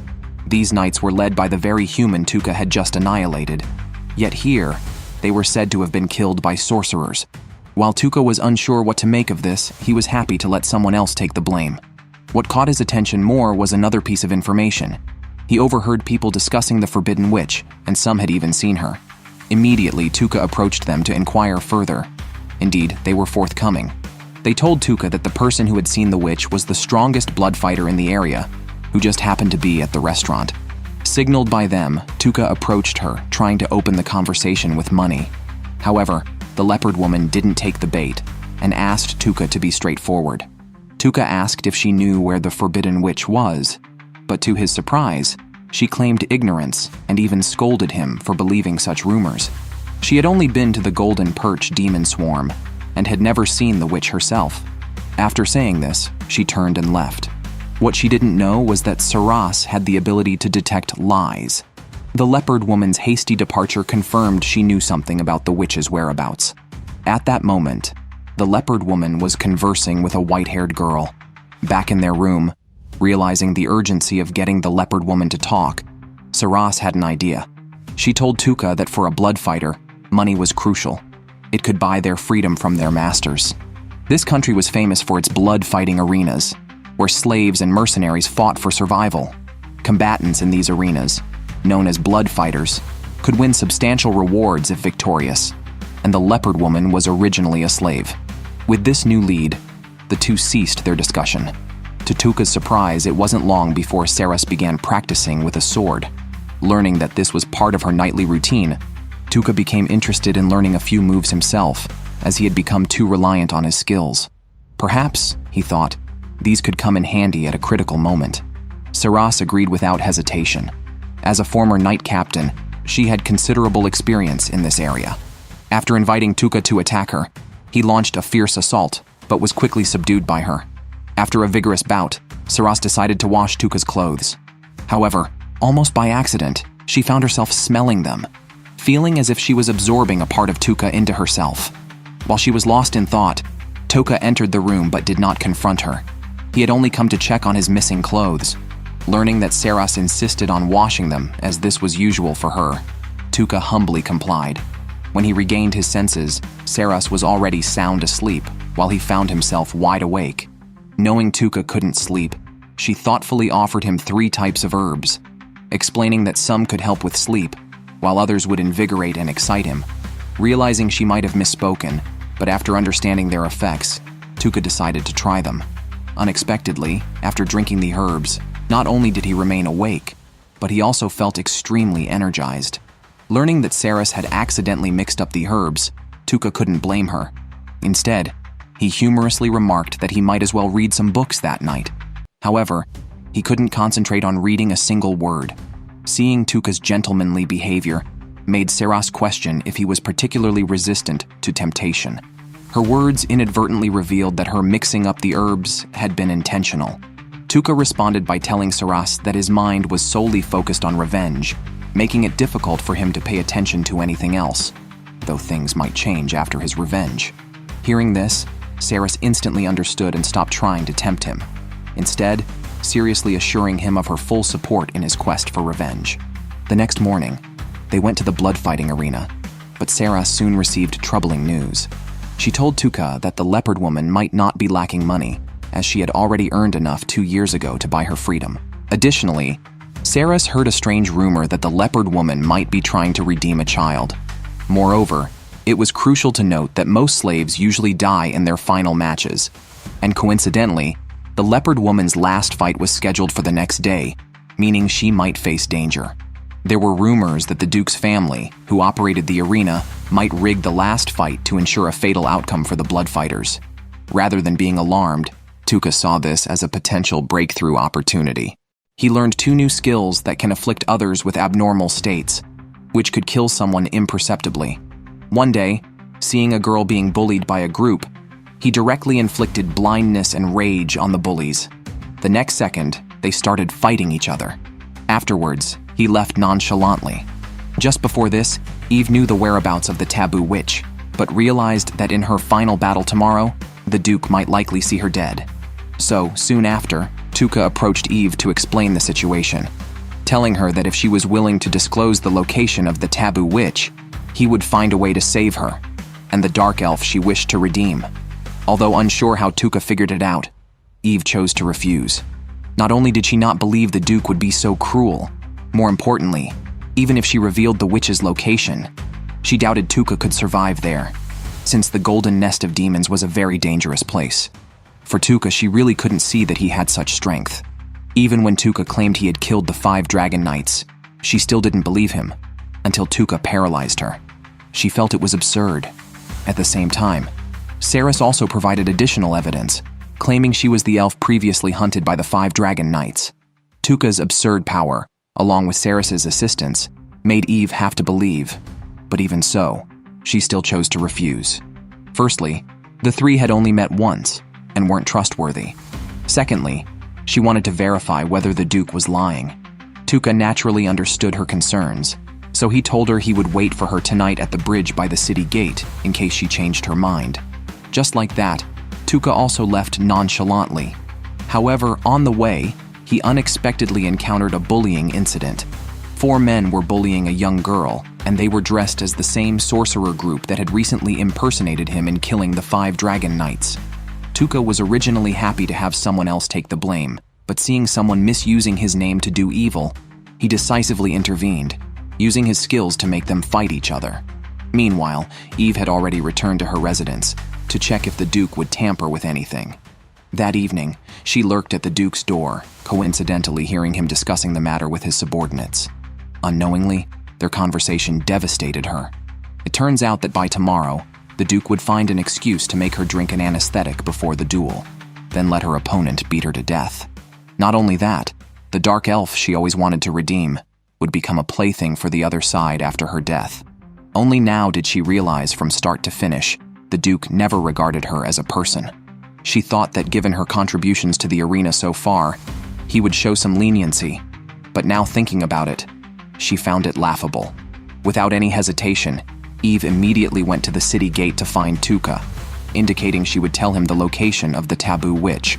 These knights were led by the very human Tuka had just annihilated. Yet here, they were said to have been killed by sorcerers. While Tuka was unsure what to make of this, he was happy to let someone else take the blame. What caught his attention more was another piece of information. He overheard people discussing the Forbidden Witch, and some had even seen her. Immediately, Tuka approached them to inquire further. Indeed, they were forthcoming. They told Tuka that the person who had seen the witch was the strongest blood fighter in the area, who just happened to be at the restaurant. Signaled by them, Tuka approached her, trying to open the conversation with money. However, the leopard woman didn't take the bait, and asked Tuka to be straightforward. Tuka asked if she knew where the Forbidden Witch was, but to his surprise, she claimed ignorance and even scolded him for believing such rumors. She had only been to the Golden Perch demon swarm, and had never seen the witch herself. After saying this, she turned and left. What she didn't know was that Saras had the ability to detect lies. The leopard woman's hasty departure confirmed she knew something about the witch's whereabouts. At that moment, the leopard woman was conversing with a white-haired girl. Back in their room, realizing the urgency of getting the leopard woman to talk, Saras had an idea. She told Tuka that for a blood fighter, money was crucial. It could buy their freedom from their masters. This country was famous for its blood-fighting arenas, where slaves and mercenaries fought for survival. Combatants in these arenas, known as blood fighters, could win substantial rewards if victorious, and the leopard woman was originally a slave. With this new lead, the two ceased their discussion. To Tuka's surprise, it wasn't long before Saras began practicing with a sword. Learning that this was part of her nightly routine, Tuka became interested in learning a few moves himself, as he had become too reliant on his skills. Perhaps, he thought, these could come in handy at a critical moment. Saras agreed without hesitation. As a former knight captain, she had considerable experience in this area. After inviting Tuka to attack her, he launched a fierce assault, but was quickly subdued by her. After a vigorous bout, Saras decided to wash Tuka's clothes. However, almost by accident, she found herself smelling them, feeling as if she was absorbing a part of Tuka into herself. While she was lost in thought, Tuka entered the room but did not confront her. He had only come to check on his missing clothes. Learning that Saras insisted on washing them, as this was usual for her, Tuka humbly complied. When he regained his senses, Saras was already sound asleep, while he found himself wide awake. Knowing Tuka couldn't sleep, she thoughtfully offered him 3 types of herbs, explaining that some could help with sleep, while others would invigorate and excite him. Realizing she might have misspoken, but after understanding their effects, Tuka decided to try them. Unexpectedly, after drinking the herbs, not only did he remain awake, but he also felt extremely energized. Learning that Saras had accidentally mixed up the herbs, Tuka couldn't blame her. Instead, he humorously remarked that he might as well read some books that night. However, he couldn't concentrate on reading a single word. Seeing Tuka's gentlemanly behavior made Saras question if he was particularly resistant to temptation. Her words inadvertently revealed that her mixing up the herbs had been intentional. Tuka responded by telling Saras that his mind was solely focused on revenge, making it difficult for him to pay attention to anything else, though things might change after his revenge. Hearing this, Saras instantly understood and stopped trying to tempt him, instead seriously assuring him of her full support in his quest for revenge. The next morning, they went to the blood-fighting arena, but Saras soon received troubling news. She told Tuka that the leopard woman might not be lacking money, as she had already earned enough 2 years ago to buy her freedom. Additionally, Saras heard a strange rumor that the leopard woman might be trying to redeem a child. Moreover, it was crucial to note that most slaves usually die in their final matches, and coincidentally, the leopard woman's last fight was scheduled for the next day, meaning she might face danger. There were rumors that the Duke's family, who operated the arena, might rig the last fight to ensure a fatal outcome for the blood fighters. Rather than being alarmed, Tuka saw this as a potential breakthrough opportunity. He learned 2 new skills that can afflict others with abnormal states, which could kill someone imperceptibly. One day, seeing a girl being bullied by a group, he directly inflicted blindness and rage on the bullies. The next second, they started fighting each other. Afterwards, he left nonchalantly. Just before this, Eve knew the whereabouts of the taboo witch, but realized that in her final battle tomorrow, the Duke might likely see her dead. So, soon after, Tuka approached Eve to explain the situation, telling her that if she was willing to disclose the location of the taboo witch, he would find a way to save her, and the dark elf she wished to redeem. Although unsure how Tuka figured it out, Eve chose to refuse. Not only did she not believe the Duke would be so cruel, more importantly, even if she revealed the witch's location, she doubted Tuka could survive there, since the Golden Nest of Demons was a very dangerous place. For Tuka, she really couldn't see that he had such strength. Even when Tuka claimed he had killed the 5 Dragon Knights, she still didn't believe him, until Tuka paralyzed her. She felt it was absurd. At the same time, Saras also provided additional evidence, claiming she was the elf previously hunted by the 5 Dragon Knights. Tuka's absurd power, along with Saras's assistance, made Eve have to believe, but even so, she still chose to refuse. Firstly, the 3 had only met once and weren't trustworthy. Secondly, she wanted to verify whether the Duke was lying. Tuka naturally understood her concerns, so he told her he would wait for her tonight at the bridge by the city gate in case she changed her mind. Just like that, Tuka also left nonchalantly. However, on the way, he unexpectedly encountered a bullying incident. 4 men were bullying a young girl, and they were dressed as the same sorcerer group that had recently impersonated him in killing the 5 Dragon Knights. Tuka was originally happy to have someone else take the blame, but seeing someone misusing his name to do evil, he decisively intervened, using his skills to make them fight each other. Meanwhile, Eve had already returned to her residence to check if the Duke would tamper with anything. That evening, she lurked at the Duke's door, coincidentally hearing him discussing the matter with his subordinates. Unknowingly, their conversation devastated her. It turns out that by tomorrow, the Duke would find an excuse to make her drink an anesthetic before the duel, then let her opponent beat her to death. Not only that, the dark elf she always wanted to redeem would become a plaything for the other side after her death. Only now did she realize from start to finish, the Duke never regarded her as a person. She thought that given her contributions to the arena so far, he would show some leniency, but now thinking about it, she found it laughable. Without any hesitation, Eve immediately went to the city gate to find Tuka, indicating she would tell him the location of the taboo witch,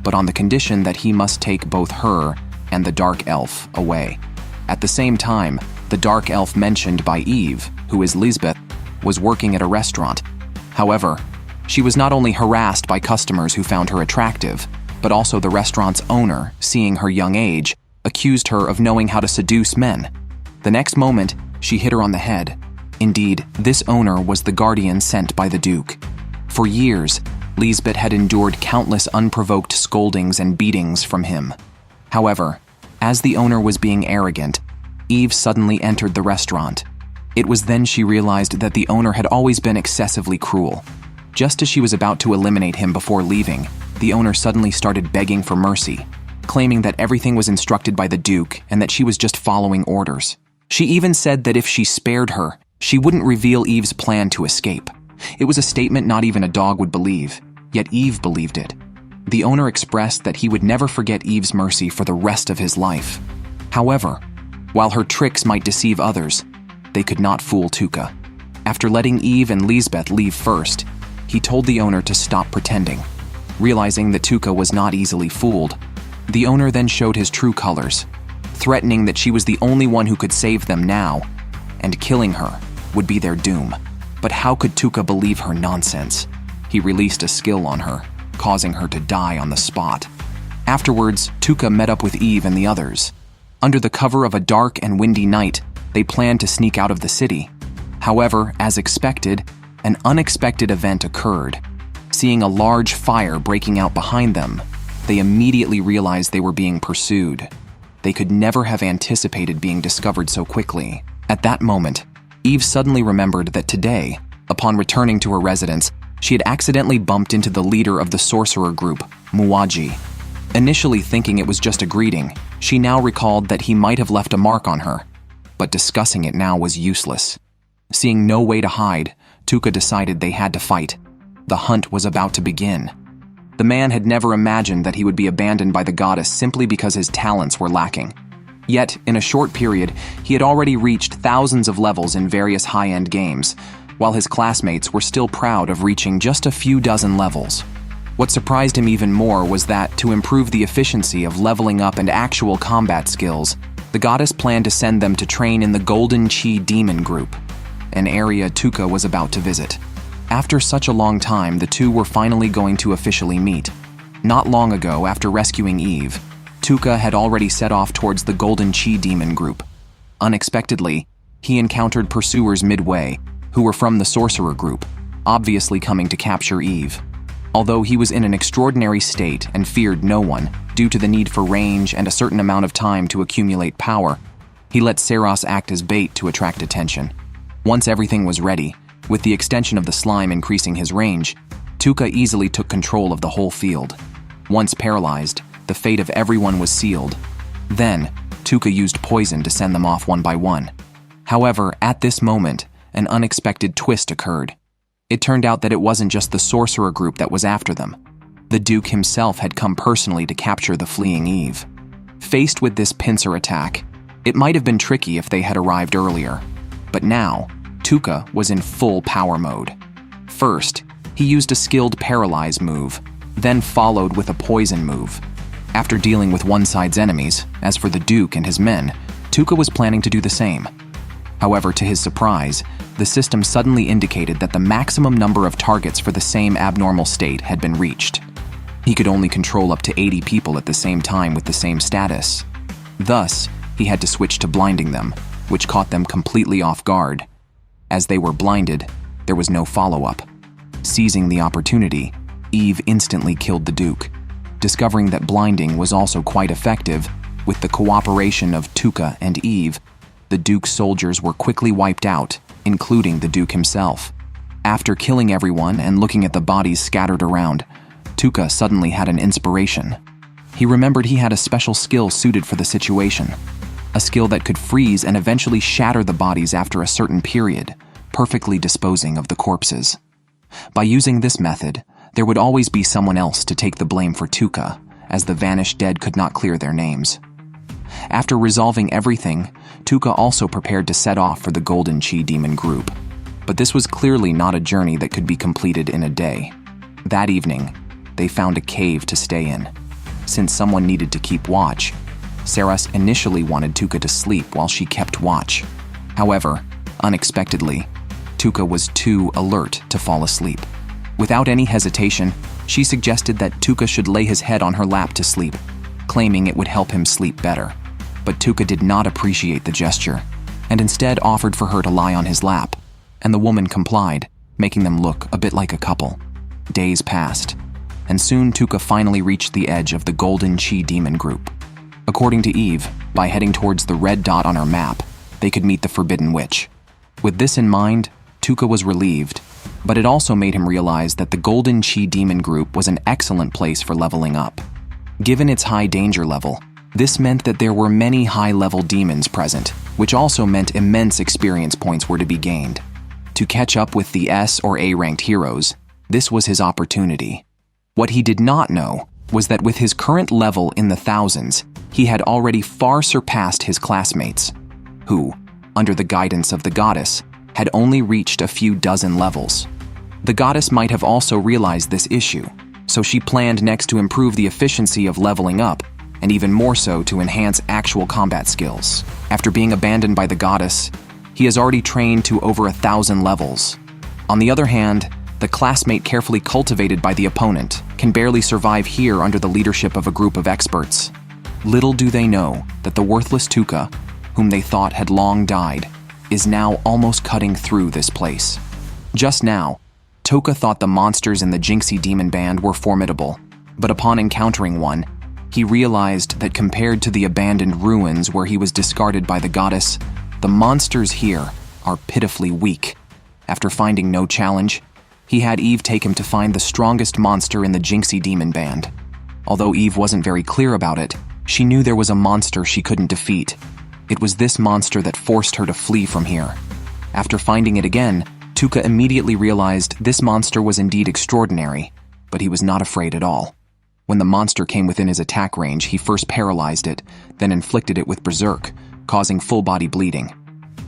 but on the condition that he must take both her and the dark elf away. At the same time, the dark elf mentioned by Eve, who is Lisbeth, was working at a restaurant. However, she was not only harassed by customers who found her attractive, but also the restaurant's owner, seeing her young age, accused her of knowing how to seduce men. The next moment, she hit her on the head. Indeed, this owner was the guardian sent by the Duke. For years, Lisbeth had endured countless unprovoked scoldings and beatings from him. However, as the owner was being arrogant, Eve suddenly entered the restaurant. It was then she realized that the owner had always been excessively cruel. Just as she was about to eliminate him before leaving, the owner suddenly started begging for mercy, claiming that everything was instructed by the Duke and that she was just following orders. She even said that if she spared her, she wouldn't reveal Eve's plan to escape. It was a statement not even a dog would believe, yet Eve believed it. The owner expressed that he would never forget Eve's mercy for the rest of his life. However, while her tricks might deceive others, they could not fool Tuka. After letting Eve and Lisbeth leave first, he told the owner to stop pretending. Realizing that Tuka was not easily fooled, the owner then showed his true colors, threatening that she was the only one who could save them now, and killing her would be their doom. But how could Tuka believe her nonsense? He released a skill on her, causing her to die on the spot. Afterwards, Tuka met up with Eve and the others. Under the cover of a dark and windy night, they planned to sneak out of the city. However, as expected, an unexpected event occurred. Seeing a large fire breaking out behind them, they immediately realized they were being pursued. They could never have anticipated being discovered so quickly. At that moment, Eve suddenly remembered that today, upon returning to her residence, she had accidentally bumped into the leader of the sorcerer group, Muaji. Initially thinking it was just a greeting, she now recalled that he might have left a mark on her, but discussing it now was useless. Seeing no way to hide, Tuka decided they had to fight. The hunt was about to begin. The man had never imagined that he would be abandoned by the goddess simply because his talents were lacking. Yet, in a short period, he had already reached thousands of levels in various high-end games, while his classmates were still proud of reaching just a few dozen levels. What surprised him even more was that, to improve the efficiency of leveling up and actual combat skills, the goddess planned to send them to train in the Golden Chi Demon Group, an area Tuka was about to visit. After such a long time, the two were finally going to officially meet. Not long ago, after rescuing Eve, Tuka had already set off towards the Golden Chi Demon Group. Unexpectedly, he encountered pursuers midway, who were from the Sorcerer Group, obviously coming to capture Eve. Although he was in an extraordinary state and feared no one, due to the need for range and a certain amount of time to accumulate power, he let Seras act as bait to attract attention. Once everything was ready, with the extension of the slime increasing his range, Tuka easily took control of the whole field. Once paralyzed, the fate of everyone was sealed. Then, Tuka used poison to send them off one by one. However, at this moment, an unexpected twist occurred. It turned out that it wasn't just the sorcerer group that was after them. The Duke himself had come personally to capture the fleeing Eve. Faced with this pincer attack, it might have been tricky if they had arrived earlier. But now, Tuka was in full power mode. First, he used a skilled paralyze move, then followed with a poison move. After dealing with one side's enemies, as for the Duke and his men, Tuka was planning to do the same. However, to his surprise, the system suddenly indicated that the maximum number of targets for the same abnormal state had been reached. He could only control up to 80 people at the same time with the same status. Thus, he had to switch to blinding them, which caught them completely off guard. As they were blinded, there was no follow-up. Seizing the opportunity, Eve instantly killed the Duke. Discovering that blinding was also quite effective, with the cooperation of Tuka and Eve, the Duke's soldiers were quickly wiped out, including the Duke himself. After killing everyone and looking at the bodies scattered around, Tuka suddenly had an inspiration. He remembered he had a special skill suited for the situation, a skill that could freeze and eventually shatter the bodies after a certain period, perfectly disposing of the corpses. By using this method, there would always be someone else to take the blame for Tuka, as the vanished dead could not clear their names. After resolving everything, Tuka also prepared to set off for the Golden Chi Demon Group. But this was clearly not a journey that could be completed in a day. That evening, they found a cave to stay in. Since someone needed to keep watch, Seras initially wanted Tuka to sleep while she kept watch. However, unexpectedly, Tuka was too alert to fall asleep. Without any hesitation, she suggested that Tuka should lay his head on her lap to sleep, claiming it would help him sleep better. But Tuka did not appreciate the gesture, and instead offered for her to lie on his lap, and the woman complied, making them look a bit like a couple. Days passed, and soon Tuka finally reached the edge of the Golden Chi Demon Group. According to Eve, by heading towards the red dot on her map, they could meet the Forbidden Witch. With this in mind, Tuka was relieved, but it also made him realize that the Golden Chi Demon Group was an excellent place for leveling up. Given its high danger level, this meant that there were many high-level demons present, which also meant immense experience points were to be gained. To catch up with the S or A-ranked heroes, this was his opportunity. What he did not know was that with his current level in the thousands, he had already far surpassed his classmates, who, under the guidance of the goddess, had only reached a few dozen levels. The goddess might have also realized this issue, so she planned next to improve the efficiency of leveling up, and even more so to enhance actual combat skills. After being abandoned by the goddess, he has already trained to over 1,000 levels. On the other hand, the classmate carefully cultivated by the opponent can barely survive here under the leadership of a group of experts. Little do they know that the worthless Tuka, whom they thought had long died, is now almost cutting through this place. Just now, Toka thought the monsters in the Jinxie Demon Band were formidable, but upon encountering one, he realized that compared to the abandoned ruins where he was discarded by the goddess, the monsters here are pitifully weak. After finding no challenge, he had Eve take him to find the strongest monster in the Jinxie Demon Band. Although Eve wasn't very clear about it, she knew there was a monster she couldn't defeat. It was this monster that forced her to flee from here. After finding it again, Tuka immediately realized this monster was indeed extraordinary, but he was not afraid at all. When the monster came within his attack range, he first paralyzed it, then inflicted it with berserk, causing full-body bleeding.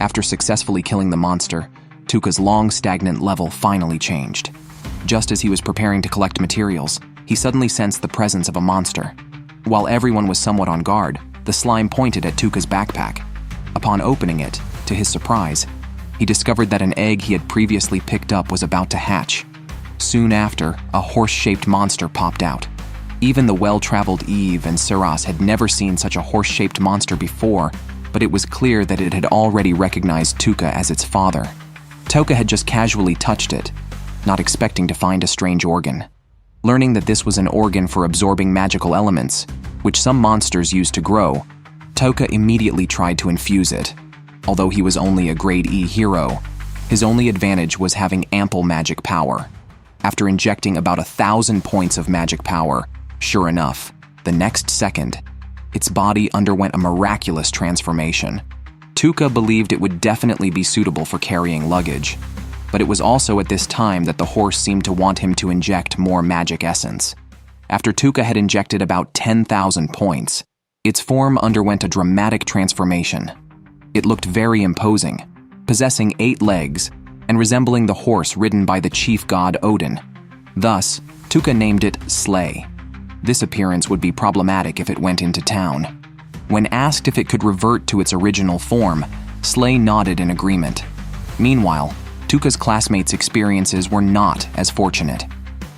After successfully killing the monster, Tuka's long stagnant level finally changed. Just as he was preparing to collect materials, he suddenly sensed the presence of a monster. While everyone was somewhat on guard, the slime pointed at Tuka's backpack. Upon opening it, to his surprise, he discovered that an egg he had previously picked up was about to hatch. Soon after, a horse-shaped monster popped out. Even the well-traveled Eve and Saras had never seen such a horse-shaped monster before, but it was clear that it had already recognized Tuka as its father. Toka had just casually touched it, not expecting to find a strange organ. Learning that this was an organ for absorbing magical elements, which some monsters use to grow, Toka immediately tried to infuse it. Although he was only a grade E hero, his only advantage was having ample magic power. After injecting about 1,000 points of magic power, sure enough, the next second, its body underwent a miraculous transformation. Tuka believed it would definitely be suitable for carrying luggage, but it was also at this time that the horse seemed to want him to inject more magic essence. After Tuka had injected about 10,000 points, its form underwent a dramatic transformation. It looked very imposing, possessing 8 legs and resembling the horse ridden by the chief god Odin. Thus, Tuka named it Slay. This appearance would be problematic if it went into town. When asked if it could revert to its original form, Slay nodded in agreement. Meanwhile, Tuka's classmates' experiences were not as fortunate.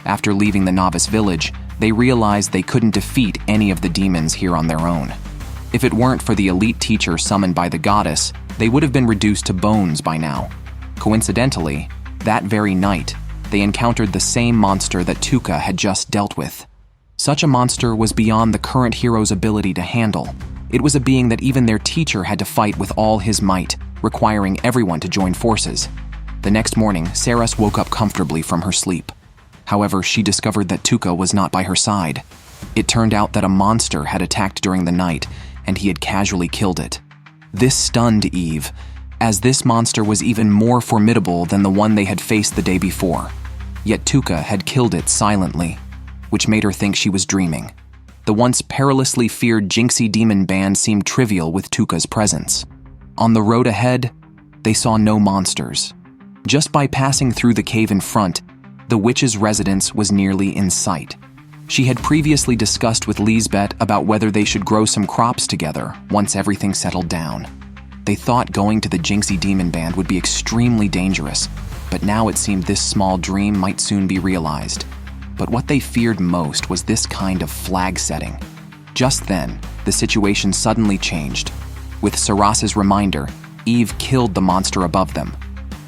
After leaving the novice village, they realized they couldn't defeat any of the demons here on their own. If it weren't for the elite teacher summoned by the goddess, they would have been reduced to bones by now. Coincidentally, that very night, they encountered the same monster that Tuka had just dealt with. Such a monster was beyond the current hero's ability to handle. It was a being that even their teacher had to fight with all his might, requiring everyone to join forces. The next morning, Saras woke up comfortably from her sleep. However, she discovered that Tuka was not by her side. It turned out that a monster had attacked during the night, and he had casually killed it. This stunned Eve, as this monster was even more formidable than the one they had faced the day before. Yet Tuka had killed it silently, which made her think she was dreaming. The once perilously feared Jinxie Demon Band seemed trivial with Tuka's presence. On the road ahead, they saw no monsters. Just by passing through the cave in front, the witch's residence was nearly in sight. She had previously discussed with Lisbeth about whether they should grow some crops together once everything settled down. They thought going to the Jinxie Demon Band would be extremely dangerous, but now it seemed this small dream might soon be realized. But what they feared most was this kind of flag setting. Just then, the situation suddenly changed. With Saras's reminder, Eve killed the monster above them.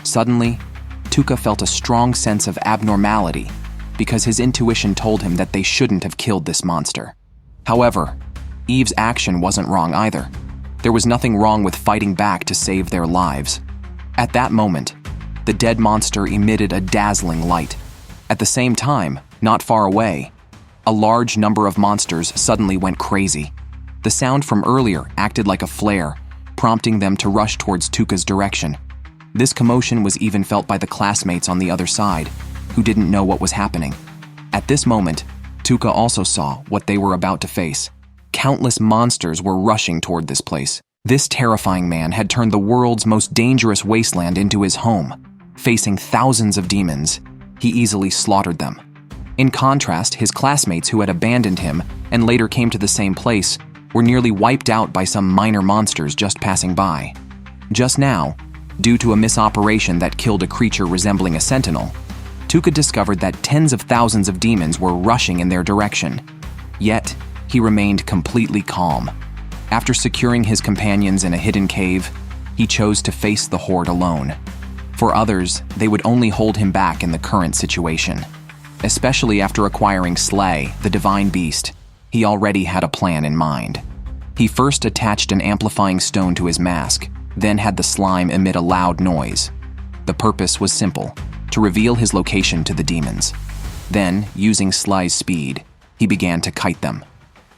Suddenly, Tuka felt a strong sense of abnormality because his intuition told him that they shouldn't have killed this monster. However, Eve's action wasn't wrong either. There was nothing wrong with fighting back to save their lives. At that moment, the dead monster emitted a dazzling light. At the same time, not far away, a large number of monsters suddenly went crazy. The sound from earlier acted like a flare, prompting them to rush towards Tuka's direction. This commotion was even felt by the classmates on the other side, who didn't know what was happening. At this moment, Tuka also saw what they were about to face. Countless monsters were rushing toward this place. This terrifying man had turned the world's most dangerous wasteland into his home. Facing thousands of demons, he easily slaughtered them. In contrast, his classmates who had abandoned him and later came to the same place were nearly wiped out by some minor monsters just passing by. Just now, due to a misoperation that killed a creature resembling a sentinel, Tuka discovered that tens of thousands of demons were rushing in their direction. Yet, he remained completely calm. After securing his companions in a hidden cave, he chose to face the horde alone. For others, they would only hold him back in the current situation. Especially after acquiring Slay, the divine beast, he already had a plan in mind. He first attached an amplifying stone to his mask, then had the slime emit a loud noise. The purpose was simple: to reveal his location to the demons. Then, using Slay's speed, he began to kite them.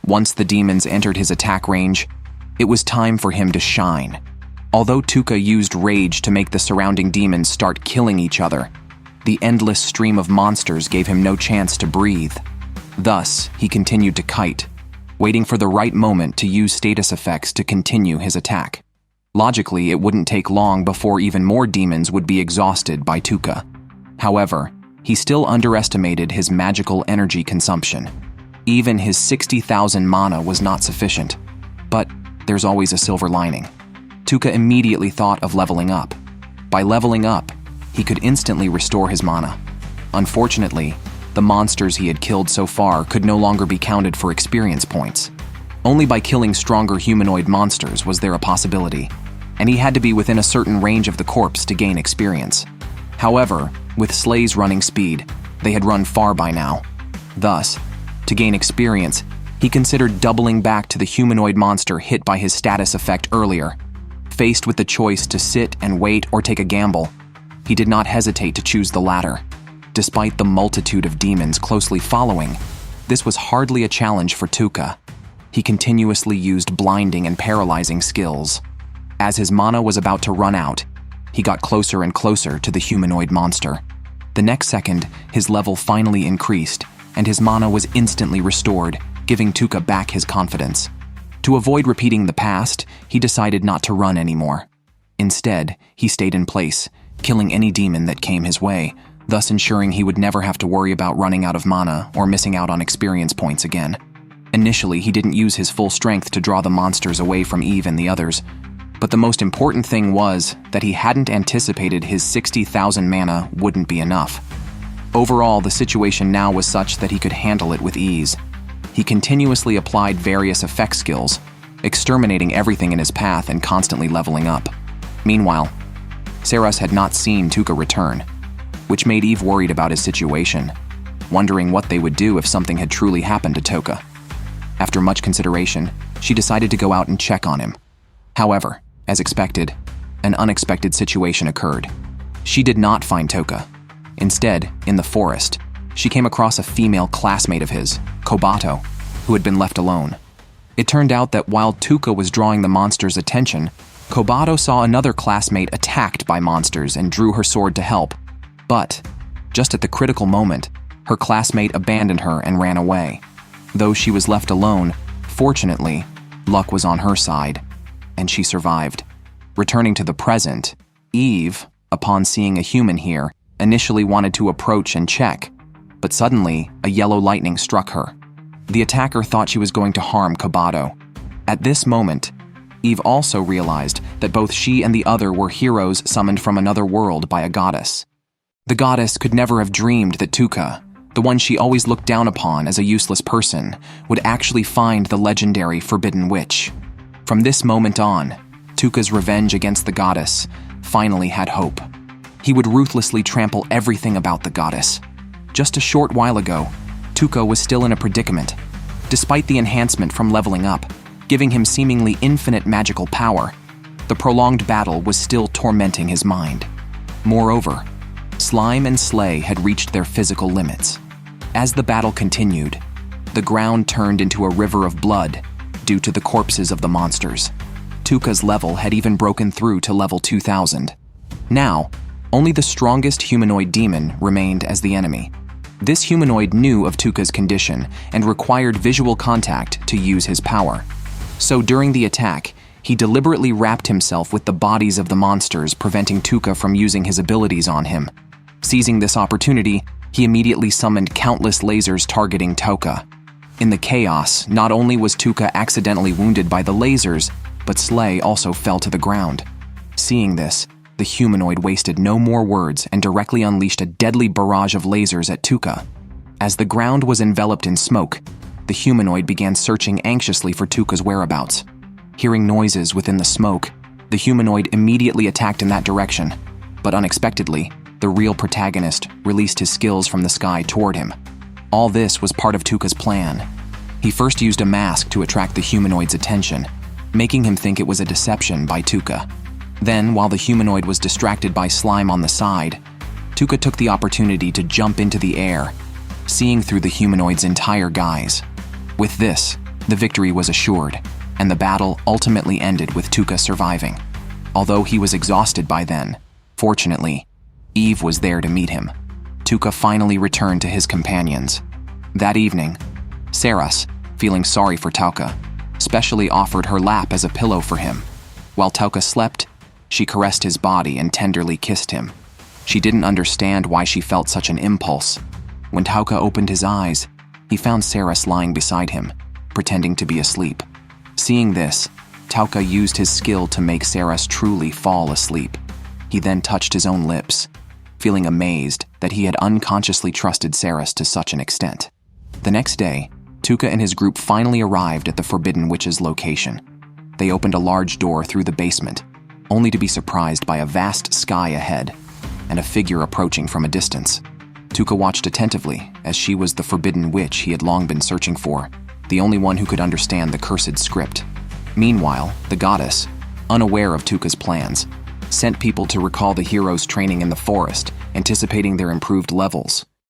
Once the demons entered his attack range, it was time for him to shine. Although Tuka used rage to make the surrounding demons start killing each other, the endless stream of monsters gave him no chance to breathe. Thus, he continued to kite, waiting for the right moment to use status effects to continue his attack. Logically, it wouldn't take long before even more demons would be exhausted by Tuka. However, he still underestimated his magical energy consumption. Even his 60,000 mana was not sufficient. But there's always a silver lining. Tuka immediately thought of leveling up. By leveling up, he could instantly restore his mana. Unfortunately, the monsters he had killed so far could no longer be counted for experience points. Only by killing stronger humanoid monsters was there a possibility, and he had to be within a certain range of the corpse to gain experience. However, with Slay's running speed, they had run far by now. Thus, to gain experience, he considered doubling back to the humanoid monster hit by his status effect earlier. Faced with the choice to sit and wait or take a gamble, he did not hesitate to choose the latter. Despite the multitude of demons closely following, this was hardly a challenge for Tuka. He continuously used blinding and paralyzing skills. As his mana was about to run out, he got closer and closer to the humanoid monster. The next second, his level finally increased, and his mana was instantly restored, giving Tuka back his confidence. To avoid repeating the past, he decided not to run anymore. Instead, he stayed in place, killing any demon that came his way, thus ensuring he would never have to worry about running out of mana or missing out on experience points again. Initially, he didn't use his full strength to draw the monsters away from Eve and the others, but the most important thing was that he hadn't anticipated his 60,000 mana wouldn't be enough. Overall, the situation now was such that he could handle it with ease. He continuously applied various effect skills, exterminating everything in his path and constantly leveling up. Meanwhile, Saras had not seen Tuka return, which made Eve worried about his situation, wondering what they would do if something had truly happened to Tuka. After much consideration, she decided to go out and check on him. However, as expected, an unexpected situation occurred. She did not find Tuka. Instead, in the forest, she came across a female classmate of his, Kobato, who had been left alone. It turned out that while Tuka was drawing the monster's attention, Kobato saw another classmate attacked by monsters and drew her sword to help. But, just at the critical moment, her classmate abandoned her and ran away. Though she was left alone, fortunately, luck was on her side, and she survived. Returning to the present, Eve, upon seeing a human here, initially wanted to approach and check, but suddenly, a yellow lightning struck her. The attacker thought she was going to harm Kobato. At this moment, Eve also realized that both she and the other were heroes summoned from another world by a goddess. The goddess could never have dreamed that Tuka, the one she always looked down upon as a useless person, would actually find the legendary Forbidden Witch. From this moment on, Tuka's revenge against the goddess finally had hope. He would ruthlessly trample everything about the goddess. Just a short while ago, Tuka was still in a predicament. Despite the enhancement from leveling up, giving him seemingly infinite magical power, The prolonged battle was still tormenting his mind. Moreover, Slime and Slay had reached their physical limits. As the battle continued, the ground turned into a river of blood due to the corpses of the monsters. Tuka's level had even broken through to level 2000. Now, only the strongest humanoid demon remained as the enemy. This humanoid knew of Tuka's condition and required visual contact to use his power. So during the attack, he deliberately wrapped himself with the bodies of the monsters, preventing Tuka from using his abilities on him. Seizing this opportunity, he immediately summoned countless lasers targeting Tuka. In the chaos, not only was Tuka accidentally wounded by the lasers, but Slay also fell to the ground. Seeing this, the humanoid wasted no more words and directly unleashed a deadly barrage of lasers at Tuka. As the ground was enveloped in smoke, the humanoid began searching anxiously for Tuka's whereabouts. Hearing noises within the smoke, the humanoid immediately attacked in that direction, but unexpectedly, the real protagonist released his skills from the sky toward him. All this was part of Tuka's plan. He first used a mask to attract the humanoid's attention, making him think it was a deception by Tuka. Then, while the humanoid was distracted by Slime on the side, Tuka took the opportunity to jump into the air, seeing through the humanoid's entire guise. With this, the victory was assured, and the battle ultimately ended with Tuka surviving. Although he was exhausted by then, fortunately, Eve was there to meet him. Tuka finally returned to his companions. That evening, Saras, feeling sorry for Tuka, specially offered her lap as a pillow for him. While Tuka slept, she caressed his body and tenderly kissed him. She didn't understand why she felt such an impulse. When Tuka opened his eyes, he found Saras lying beside him, pretending to be asleep. Seeing this, Tuka used his skill to make Saras truly fall asleep. He then touched his own lips, feeling amazed that he had unconsciously trusted Saras to such an extent. The next day, Tuka and his group finally arrived at the Forbidden Witch's location. They opened a large door through the basement, only to be surprised by a vast sky ahead and a figure approaching from a distance. Tuka watched attentively, as she was the Forbidden Witch he had long been searching for, the only one who could understand the cursed script. Meanwhile, the goddess, unaware of Tuka's plans, sent people to recall the heroes training in the forest, anticipating their improved levels.